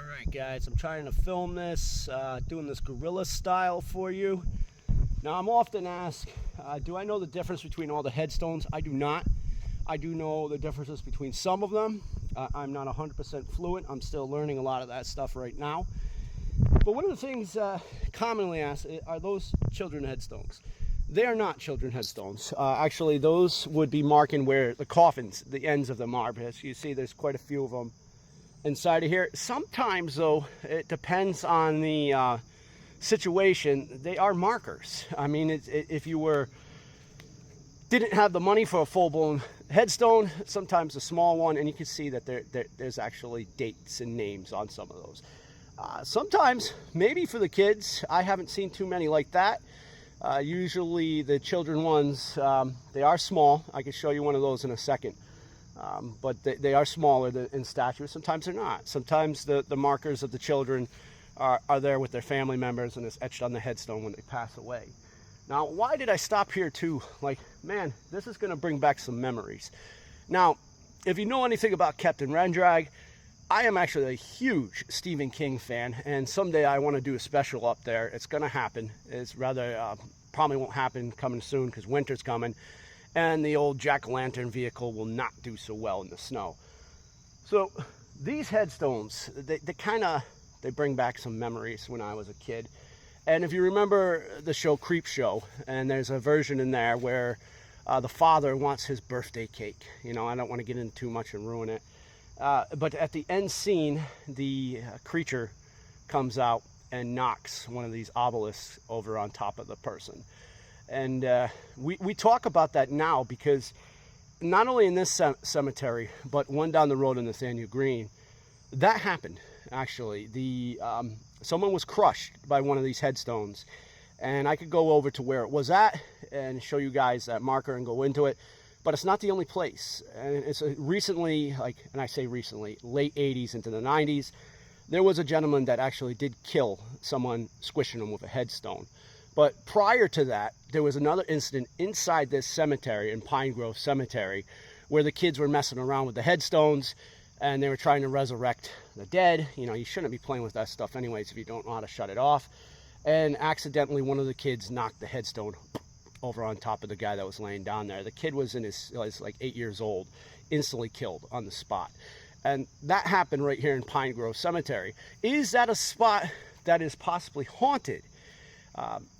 Alright guys, I'm trying to film this, doing this guerrilla style for you. Now I'm often asked, do I know the difference between all the headstones? I do not. I do know the differences between some of them. I'm not 100% fluent. I'm still learning a lot of that stuff right now. But one of the things commonly asked, are those children headstones? They are not children headstones. Actually, those would be marking where the coffins, the ends of them are. Because you see there's quite a few of them inside of here. Sometimes, though, it depends on the situation. They are markers. I mean, if you didn't have the money for a full-blown headstone, sometimes a small one, and you can see that there's actually dates and names on some of those. Sometimes, maybe for the kids, I haven't seen too many like that. Usually the children ones, they are small. I can show you one of those in a second. But they are smaller in stature. Sometimes they're not. Sometimes the markers of the children are there with their family members, and it's etched on the headstone when they pass away. Now, why did I stop here too? Like, man, this is going to bring back some memories. Now, if you know anything about Captain Rendrag, I am actually a huge Stephen King fan, and someday I want to do a special up there. It's going to happen. It's rather, probably won't happen coming soon because winter's coming, and the old jack-o'-lantern vehicle will not do so well in the snow. So these headstones, they bring back some memories when I was a kid. And if you remember the show Creep Show, and there's a version in there where the father wants his birthday cake. You know, I don't want to get into too much and ruin it. But at the end scene, the creature comes out and knocks one of these obelisks over on top of the person. And we talk about that now because not only in this cemetery, but one down the road in Nathaniel Green, that happened, actually. Someone was crushed by one of these headstones. And I could go over to where it was at and show you guys that marker and go into it. But it's not the only place. And it's recently, and I say recently, late 80s into the 90s, there was a gentleman that actually did kill someone, squishing him with a headstone. But prior to that, there was another incident inside this cemetery, in Pine Grove Cemetery, where the kids were messing around with the headstones, and they were trying to resurrect the dead. You know, you shouldn't be playing with that stuff anyways if you don't know how to shut it off. And accidentally, one of the kids knocked the headstone over on top of the guy that was laying down there. The kid was like 8 years old, instantly killed on the spot. And that happened right here in Pine Grove Cemetery. Is that a spot that is possibly haunted?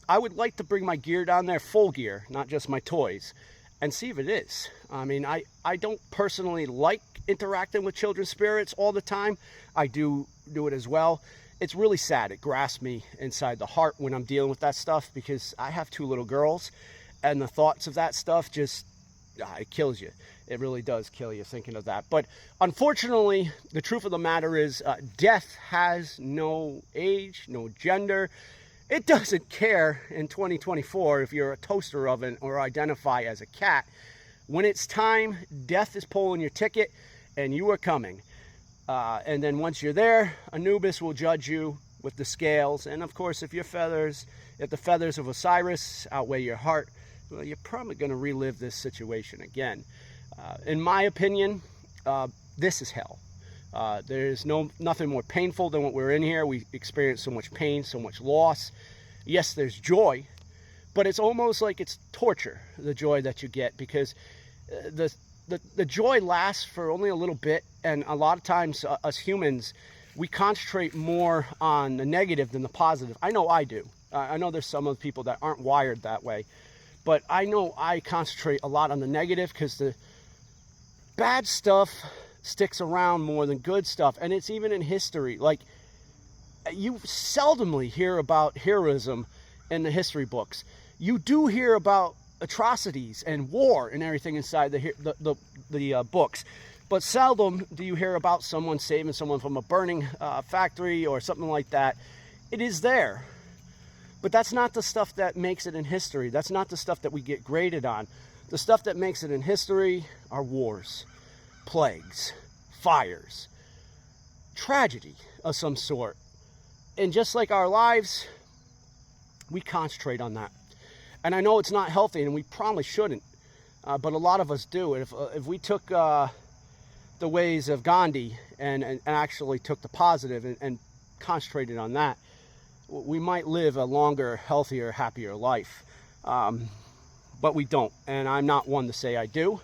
I would like to bring my gear down there, full gear, not just my toys, and see if it is. I mean, I don't personally like interacting with children's spirits all the time. I do it as well. It's really sad. It grasps me inside the heart when I'm dealing with that stuff because I have 2 little girls, and the thoughts of that stuff just, it kills you. It really does kill you thinking of that. But unfortunately, the truth of the matter is death has no age, no gender. It doesn't care in 2024 if you're a toaster oven or identify as a cat. When it's time, death is pulling your ticket, and you are coming. And then once you're there, Anubis will judge you with the scales. And of course, if the feathers of Osiris outweigh your heart, well, you're probably going to relive this situation again. In my opinion, this is hell. There's nothing more painful than what we're in here. We experience so much pain, so much loss. Yes, there's joy, but it's almost like it's torture, the joy that you get, because the joy lasts for only a little bit, and a lot of times us humans, we concentrate more on the negative than the positive. I know I do. I know there's some of the people that aren't wired that way, but I know I concentrate a lot on the negative because the bad stuff sticks around more than good stuff. And it's even in history. Like, you seldomly hear about heroism in the history books. You do hear about atrocities and war and everything inside the books, but seldom do you hear about someone saving someone from a burning factory or something like that. It is there, but that's not the stuff that makes it in history. That's not the stuff that we get graded on. The stuff that makes it in history are wars, plagues, fires, tragedy of some sort. And just like our lives, we concentrate on that. And I know it's not healthy, and we probably shouldn't, but a lot of us do. If we took the ways of Gandhi and actually took the positive and concentrated on that, we might live a longer, healthier, happier life. But we don't, and I'm not one to say I do,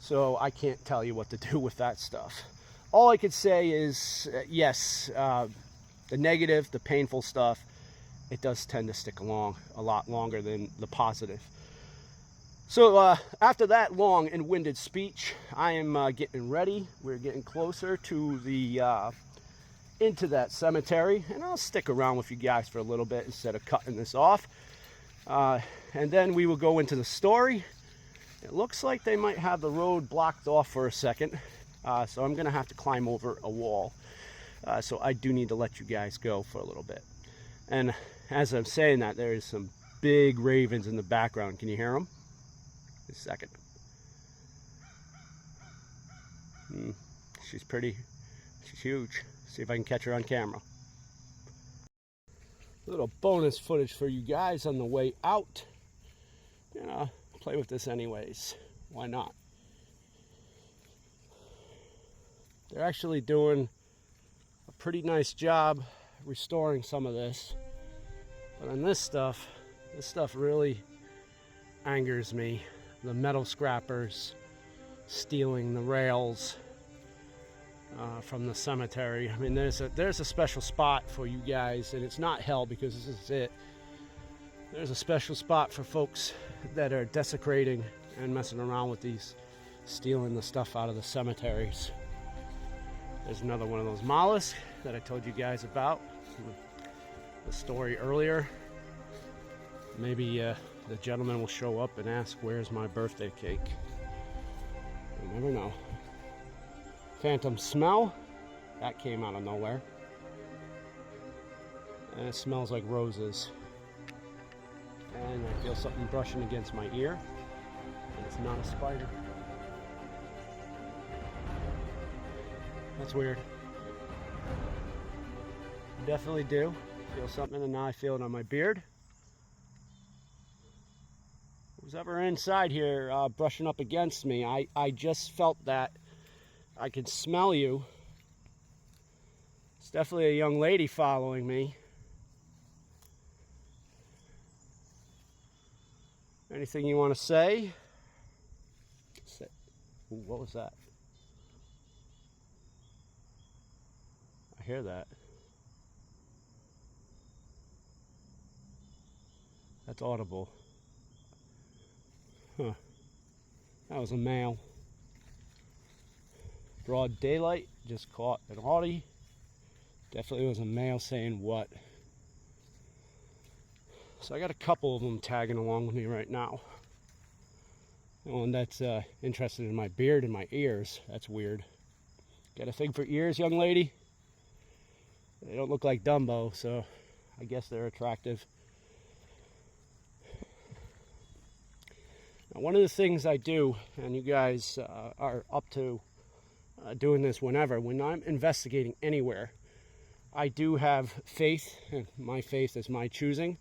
so I can't tell you what to do with that stuff. All I could say is, yes, the negative, the painful stuff, it does tend to stick along a lot longer than the positive. So after that long and winded speech, I am getting ready. We're getting closer to the into that cemetery, and I'll stick around with you guys for a little bit instead of cutting this off. And then we will go into the story. It looks like they might have the road blocked off for a second, so I'm gonna have to climb over a wall. So I do need to let you guys go for a little bit. And as I'm saying that, there is some big ravens in the background. Can you hear them? Just a second. She's pretty. She's huge. See if I can catch her on camera. A little bonus footage for you guys on the way out. You know, play with this anyways. Why not? They're actually doing a pretty nice job restoring some of this. But on this stuff really angers me. The metal scrappers stealing the rails from the cemetery. I mean, there's a special spot for you guys, and it's not hell because this is it. There's a special spot for folks that are desecrating and messing around with these, stealing the stuff out of the cemeteries. There's another one of those mollusks that I told you guys about, the story earlier. Maybe the gentleman will show up and ask, where's my birthday cake? You never know. Phantom smell, that came out of nowhere. And it smells like roses. And I feel something brushing against my ear. And it's not a spider. That's weird. Definitely do feel something, and now I feel it on my beard. Who's ever inside here brushing up against me, I just felt that. I can smell you. It's definitely a young lady following me. Anything you want to say? Ooh, what was that? I hear that. That's audible. Huh. That was a male. Broad daylight, just caught an Audi. Definitely was a male saying what. So I got a couple of them tagging along with me right now. The one that's interested in my beard and my ears. That's weird. Got a thing for ears, young lady? They don't look like Dumbo, so I guess they're attractive. Now, one of the things I do, and you guys are up to doing this when I'm investigating anywhere, I do have faith, and my faith is my choosing.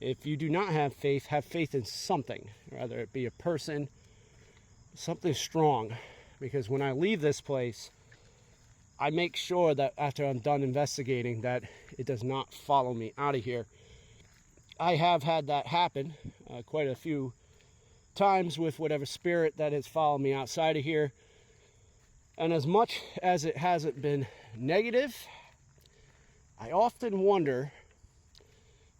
If you do not have faith in something, whether it be a person, something strong, because when I leave this place, I make sure that after I'm done investigating that it does not follow me out of here. I have had that happen quite a few times with whatever spirit that has followed me outside of here. And as much as it hasn't been negative, I often wonder,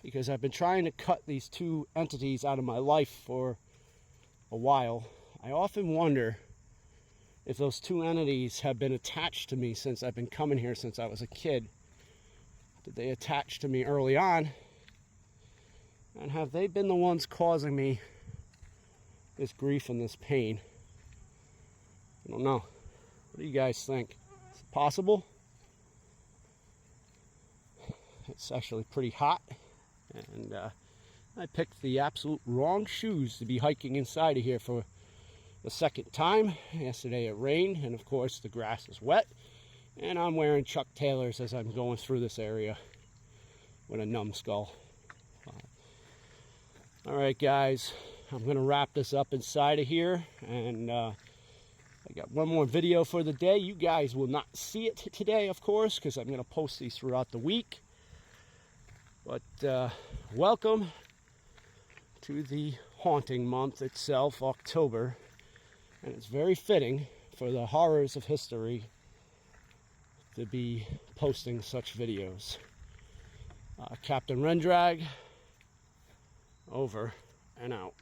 because I've been trying to cut these two entities out of my life for a while, I often wonder if those two entities have been attached to me since I've been coming here since I was a kid. Did they attach to me early on? And have they been the ones causing me this grief and this pain? I don't know. What do you guys think? Is it possible? It's actually pretty hot, and I picked the absolute wrong shoes to be hiking inside of here for the second time. Yesterday it rained, and of course the grass is wet, and I'm wearing Chuck Taylors as I'm going through this area with a numbskull. All right, guys, I'm going to wrap this up inside of here, and I got one more video for the day. You guys will not see it today, of course, because I'm going to post these throughout the week. But welcome to the haunting month itself, October. And it's very fitting for the horrors of history to be posting such videos. Captain Rendrag, over and out.